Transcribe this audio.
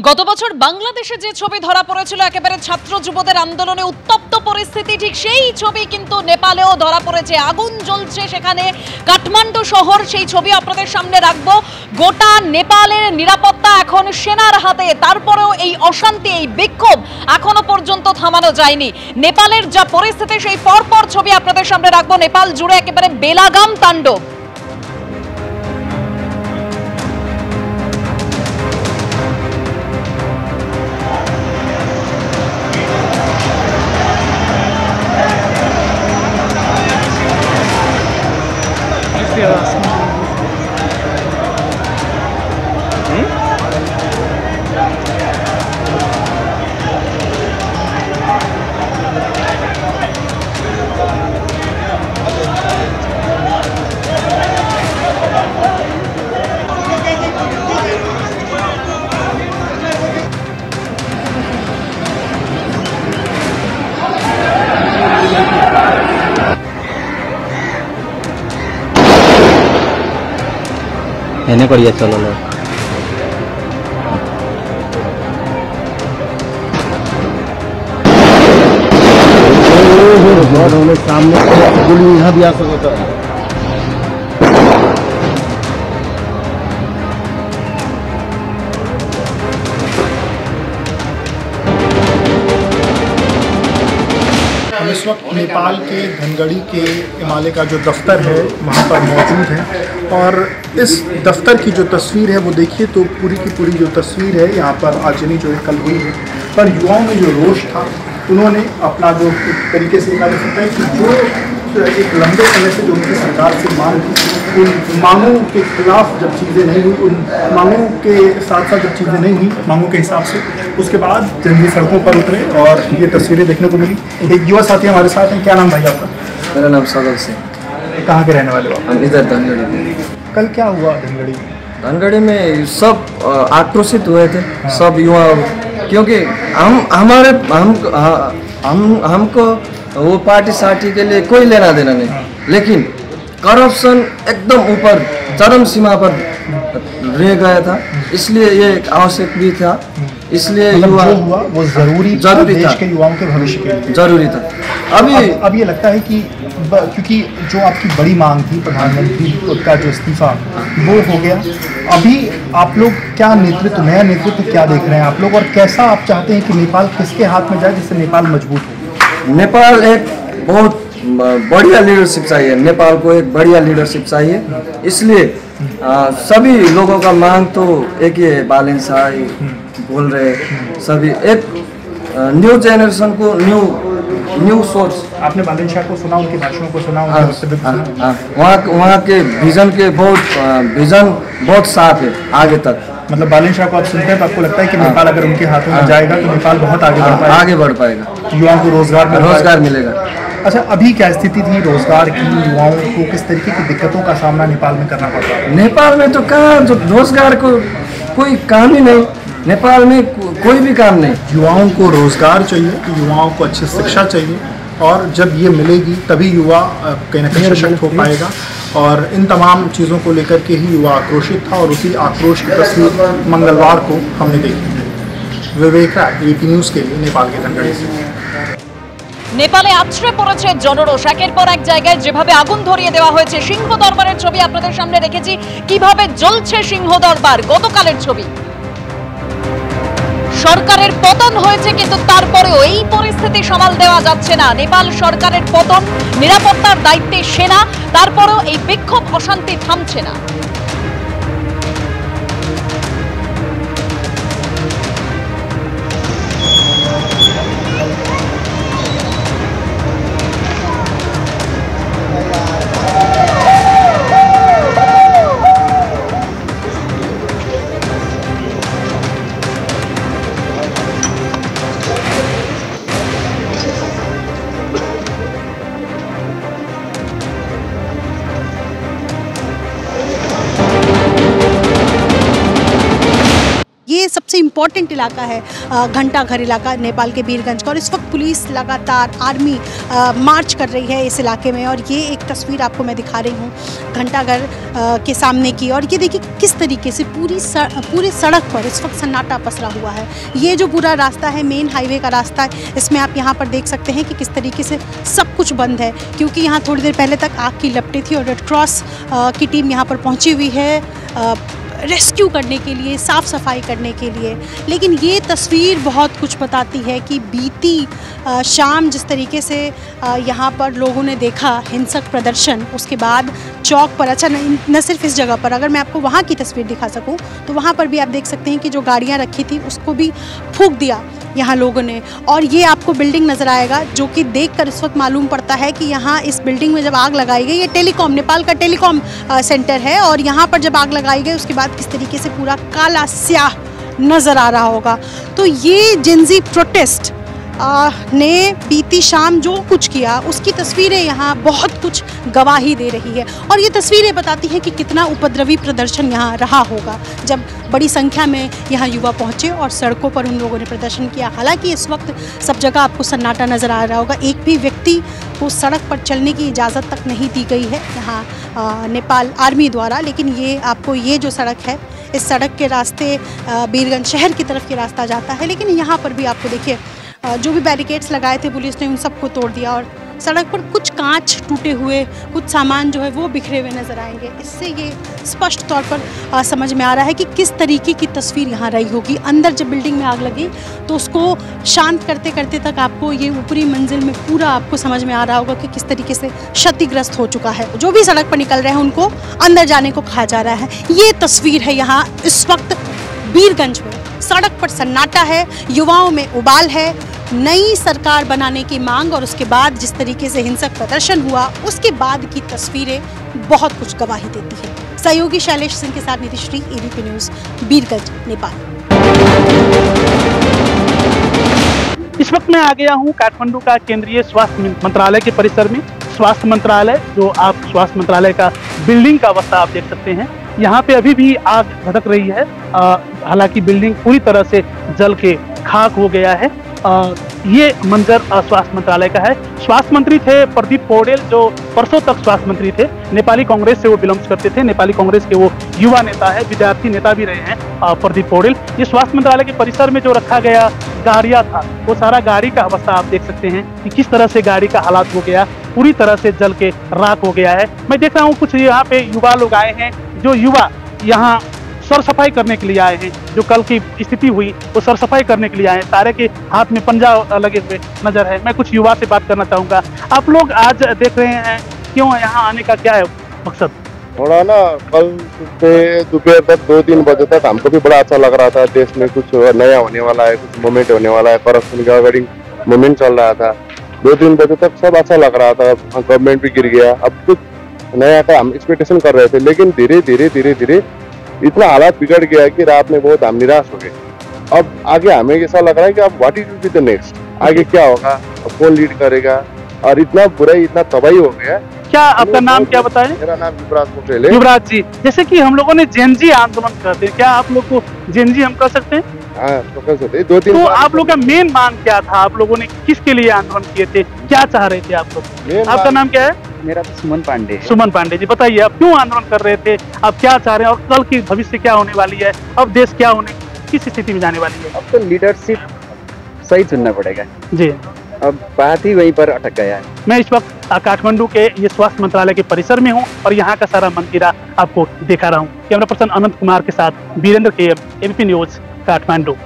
গত বছর বাংলাদেশে যে ছবি ধরা পড়েছিল একেবারে ছাত্র যুবদের আন্দোলনে উত্তপ্ত পরিস্থিতি, ঠিক সেই ছবি কিন্তু নেপালেও ধরা পড়েছে। আগুন জ্বলছে সেখানে, কাঠমান্ডু শহর, সেই ছবি আপনাদের সামনে রাখবো। গোটা নেপালের নিরাপত্তা এখন সেনার হাতে, তারপরেও এই অশান্তি, এই বিক্ষোভ এখনো পর্যন্ত থামানো যায়নি। নেপালের যা পরিস্থিতি সেই পরপর ছবি আপনাদের সামনে রাখবো। নেপাল জুড়ে একেবারে বেলাগাম তাণ্ডব। এনে করিয়া চলো सामने गोली यहाँ भी आ सकता है। हम इस वक्त नेपाल के धनगढ़ी के हिमालय का जो दफ्तर है वहाँ पर मौजूद हैं और इस दफ्तर की जो तस्वीर है वो देखिए तो पूरी की पूरी जो तस्वीर है यहाँ पर आगजनी जो कल हुई है, पर युवाओं में जो रोष था उन्होंने अपना जो तरीके से कहा जा सकता है कि जो एक लंबे समय से जो उनकी सरकार से मांग थी, उन मांगों के खिलाफ जब चीज़ें नहीं हुई, उन मांगों के साथ साथ जब चीज़ें नहीं हुई मांगों के हिसाब से, उसके बाद जंगी सड़कों पर उतरे और ये तस्वीरें देखने को मिली। एक युवा साथी हमारे साथ हैं, क्या नाम भाई आपका? मेरा नाम सगल सिंह। कहाँ के रहने वाले हो? हम इधर धनगढ़ी में। कल क्या हुआ धनगढ़ी में? धनगढ़ी में सब आक्रोशित हुए थे। हाँ। सब युवा, क्योंकि हमको वो पार्टी सार्टी के लिए कोई लेना देना नहीं। हाँ। लेकिन करप्शन एकदम ऊपर चरम सीमा पर रह गया था, इसलिए ये आवश्यक भी था। इसलिए युवा जो हुआ वो जरूरी था, देश के युवाओं के भविष्य के लिए जरूरी था। अब ये लगता है कि क्योंकि जो आपकी बड़ी मांग थी प्रधानमंत्री का जो इस्तीफा वो हो गया, अभी आप लोग क्या नेतृत्व, नया नेतृत्व क्या देख रहे हैं आप लोग, और कैसा आप चाहते हैं कि नेपाल किसके हाथ में जाए जिससे नेपाल मजबूत हो? नेपाल एक बहुत बढ़िया लीडरशिप चाहिए, नेपाल को एक बढ़िया लीडरशिप चाहिए। इसलिए सभी लोगों का मांग तो एक ही है, बालेन शाह बोल रहे सभी, एक न्यू जनरेशन को न्यू सोच। आपने बालेन शाह को सुना, उनके भाषणों को सुना? वहाँ के विजन के विजन बहुत साफ है आगे तक। मतलब बालेन शाह को आप सुनते हैं तो आपको लगता है कि नेपाल अगर उनके हाथों में जाएगा तो नेपाल बहुत आगे बढ़ पाएगा, युवाओं को रोजगार मिलेगा। अच्छा, अभी क्या स्थिति थी रोजगार की? युवाओं को किस तरीके की दिक्कतों का सामना नेपाल में करना पड़ता है? नेपाल में तो कहाँ जो रोजगार को कोई काम ही नहीं, नेपाल में कोई भी काम नहीं। युवाओं को रोजगार चाहिए, युवाओं को अच्छी शिक्षा चाहिए, और जब ये मिलेगी तभी युवा कहीं ना कहीं सशक्त हो पाएगा। और इन तमाम चीज़ों को लेकर के ही युवा आक्रोशित था और उसी आक्रोश की तस्वीर मंगलवार को हमने देखी। विवेक राय, एबीपी न्यूज़ के लिए नेपाल के धनगढ़ी से। নেপালে আছড়ে পড়েছে জনরোষ, একের পর এক জায়গায় যেভাবে আগুন ধরিয়ে দেওয়া হয়েছে। সিংহ দরবারের ছবি আপনাদের সামনে রেখেছি, কিভাবে জ্বলছে সিংহ দরবার, গতকালের ছবি। সরকারের পতন হয়েছে কিন্তু তারপরেও এই পরিস্থিতি সামাল দেওয়া যাচ্ছে না। নেপাল সরকারের পতন, নিরাপত্তার দায়িত্বে সেনা, তারপরেও এই বিক্ষোভ অশান্তি থামছে না। इम्पॉर्टेंट इलाका है घंटा घर इलाका नेपाल के वीरगंज का, और इस वक्त पुलिस लगातार आर्मी मार्च कर रही है इस इलाके में। और ये एक तस्वीर आपको मैं दिखा रही हूँ घंटा घर के सामने की, और ये देखिए किस तरीके से पूरी सड़क पर इस वक्त सन्नाटा पसरा हुआ है। ये जो पूरा रास्ता है मेन हाईवे का रास्ता है, इसमें आप यहाँ पर देख सकते हैं कि किस तरीके से सब कुछ बंद है, क्योंकि यहाँ थोड़ी देर पहले तक आग की लपटें थी और रेड क्रॉस की टीम यहाँ पर पहुँची हुई है रेस्क्यू करने के लिए, साफ़ सफाई करने के लिए। लेकिन ये तस्वीर बहुत कुछ बताती है कि बीती शाम जिस तरीके से यहाँ पर लोगों ने देखा हिंसक प्रदर्शन, उसके बाद चौक पर, अच्छा न सिर्फ इस जगह पर, अगर मैं आपको वहाँ की तस्वीर दिखा सकूँ तो वहाँ पर भी आप देख सकते हैं कि जो गाड़ियाँ रखी थी उसको भी फूंक दिया यहाँ लोगों ने। और ये आपको बिल्डिंग नज़र आएगा जो कि देखकर इस वक्त मालूम पड़ता है कि यहाँ इस बिल्डिंग में जब आग लगाई गई, ये टेलीकॉम, नेपाल का टेलीकॉम सेंटर है, और यहाँ पर जब आग लगाई गई उसके बाद किस तरीके से पूरा काला स्याह नज़र आ रहा होगा। तो ये जेंजी प्रोटेस्ट ने बीती शाम जो कुछ किया उसकी तस्वीरें यहाँ बहुत कुछ गवाही दे रही है, और ये तस्वीरें बताती हैं कि कितना उपद्रवी प्रदर्शन यहाँ रहा होगा जब बड़ी संख्या में यहाँ युवा पहुँचे और सड़कों पर उन लोगों ने प्रदर्शन किया। हालांकि इस वक्त सब जगह आपको सन्नाटा नज़र आ रहा होगा, एक भी व्यक्ति को सड़क पर चलने की इजाज़त तक नहीं दी गई है यहाँ नेपाल आर्मी द्वारा। लेकिन ये आपको ये जो सड़क है, इस सड़क के रास्ते वीरगंज शहर की तरफ के रास्ता जाता है, लेकिन यहाँ पर भी आपको देखिए जो भी बैरिकेड्स लगाए थे पुलिस ने उन सबको तोड़ दिया, और सड़क पर कुछ कांच टूटे हुए, कुछ सामान जो है वो बिखरे हुए नज़र आएंगे। इससे ये स्पष्ट तौर पर समझ में आ रहा है कि किस तरीके की तस्वीर यहाँ रही होगी। अंदर जब बिल्डिंग में आग लगी तो उसको शांत करते करते तक आपको ये ऊपरी मंजिल में पूरा आपको समझ में आ रहा होगा कि किस तरीके से क्षतिग्रस्त हो चुका है। जो भी सड़क पर निकल रहे हैं उनको अंदर जाने को कहा जा रहा है। ये तस्वीर है यहाँ इस वक्त वीरगंज में, सड़क पर सन्नाटा है, युवाओं में उबाल है, नई सरकार बनाने की मांग, और उसके बाद जिस तरीके से हिंसक प्रदर्शन हुआ उसके बाद की तस्वीरें बहुत कुछ गवाही देती है। सहयोगी शैलेश सिंह के साथ नीतिश्री, एबीपी न्यूज़, वीरगंज, नेपाल। इस वक्त मैं आ गया हूँ काठमांडू का केंद्रीय स्वास्थ्य मंत्रालय के परिसर में। स्वास्थ्य मंत्रालय, जो आप स्वास्थ्य मंत्रालय का बिल्डिंग का अवस्था आप देख सकते हैं, यहाँ पे अभी भी आग भड़क रही है। हालांकि बिल्डिंग पूरी तरह से जल के खाक हो गया है। ये मंजर स्वास्थ्य मंत्रालय का है। स्वास्थ्य मंत्री थे प्रदीप पौडेल, जो परसों तक स्वास्थ्य मंत्री थे। नेपाली कांग्रेस से वो बिलोंग्स करते थे, नेपाली कांग्रेस के वो युवा नेता है, विद्यार्थी नेता भी रहे हैं प्रदीप पौडेल। ये स्वास्थ्य मंत्रालय के परिसर में जो रखा गया गाड़ियाँ था, वो सारा गाड़ी का अवस्था आप देख सकते हैं कि किस तरह से गाड़ी का हालात हो गया, पूरी तरह से जल के राख हो गया है। मैं देख रहा हूँ कुछ यहाँ पे युवा लोग आए हैं, जो युवा यहाँ सर सफाई करने के लिए आए हैं। जो कल की स्थिति हुई वो सर सफाई करने के लिए आए हैं, सारे के हाथ में पंजा लगे हुए नजर है। मैं कुछ युवा से बात करना चाहूँगा। आप लोग आज देख रहे हैं, क्यों यहाँ आने का क्या है मकसद? थोड़ा ना कल से दोपहर तक 2-3 बजे तक हमको भी बड़ा अच्छा लग रहा था। देश में कुछ नया होने वाला है, कुछ मोमेंट होने वाला है, करप्शन का बड़ी मोमेंट चल रहा था। 2-3 बजे तक सब अच्छा लग रहा था, गवर्नमेंट भी गिर गया, अब कुछ नया का हम एक्सपेक्टेशन कर रहे थे। लेकिन धीरे धीरे इतना हालात बिगड़ गया कि रात में बहुत हम निराश हो गए। अब आगे हमें ऐसा लग रहा है कि अब व्हाट इज द नेक्स्ट, आगे क्या होगा, अब कौन लीड करेगा, और इतना बुराई, इतना तबाही हो गया। क्या आपका नाम क्या बताएं? मेरा नाम युवराज पटेल है। युवराज जी, जैसे कि हम लोगों ने जेनजी आंदोलन करते हैं, क्या आप लोग को जेनजी हम कर सकते हैं? हाँ, तो कर सकते हैं। 2-3 तो आप लोग का मेन मांग क्या था? आप लोगों ने किसके लिए आंदोलन किए थे, क्या चाह रहे थे आप लोग? आपका नाम क्या है? मेरा तो सुमन पांडे है। सुमन पांडे जी, बताइए आप क्यों आंदोलन कर रहे थे, आप क्या चाह रहे हैं, और कल की भविष्य क्या होने वाली है, अब देश क्या होने, किस स्थिति में जाने वाली है? अब तो लीडरशिप सही चुनना पड़ेगा जी, अब बात ही वहीं पर अटक गया है। मैं इस वक्त काठमांडू के ये स्वास्थ्य मंत्रालय के परिसर में हूँ और यहाँ का सारा मंदिरा आपको दिखा रहा हूँ। कैमरा पर्सन अनंत कुमार के साथ Virendra KM, ABP News, Kathmandu.